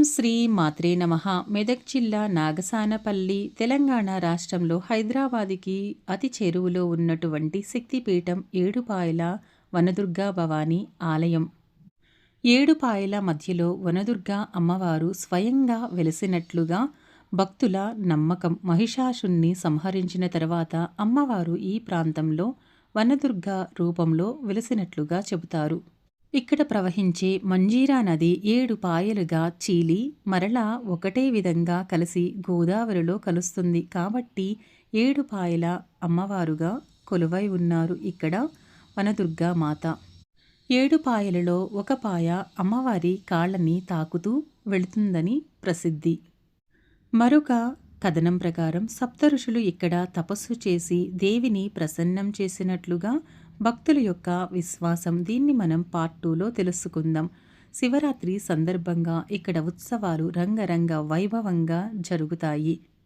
శ్రీ మాత్రే నమః. మెదక్ జిల్లా నాగసానపల్లి, తెలంగాణ రాష్ట్రంలో హైదరాబాద్‌కి అతి చేరువలో ఉన్నటువంటి శక్తిపీఠం ఏడుపాయల వనదుర్గా భవానీ ఆలయం. ఏడుపాయల మధ్యలో వనదుర్గా అమ్మవారు స్వయంగా వెలసినట్లుగా భక్తుల నమ్మకం. మహిషాసురుడిని సంహరించిన తర్వాత అమ్మవారు ఈ ప్రాంతంలో వనదుర్గా రూపంలో వెలసినట్లుగా చెబుతారు. ఇక్కడ ప్రవహించే మంజీరా నది 7 పాయలుగా చీలి మరలా ఒకటే విధంగా కలిసి గోదావరిలో కలుస్తుంది. కాబట్టి 7 పాయల అమ్మవారుగా కొలువై ఉన్నారు ఇక్కడ వనదుర్గా మాత. 7 పాయలలో ఒక పాయ అమ్మవారి కాళ్ళని తాకుతూ వెళుతుందని ప్రసిద్ధి. మరొక కథనం ప్రకారం సప్తఋషులు ఇక్కడ తపస్సు చేసి దేవిని ప్రసన్నం చేసినట్లుగా భక్తుల యొక్క విశ్వాసం. దీన్ని మనం పార్ట్ 2లో తెలుసుకుందాం. శివరాత్రి సందర్భంగా ఇక్కడ ఉత్సవాలు రంగరంగ వైభవంగా జరుగుతాయి.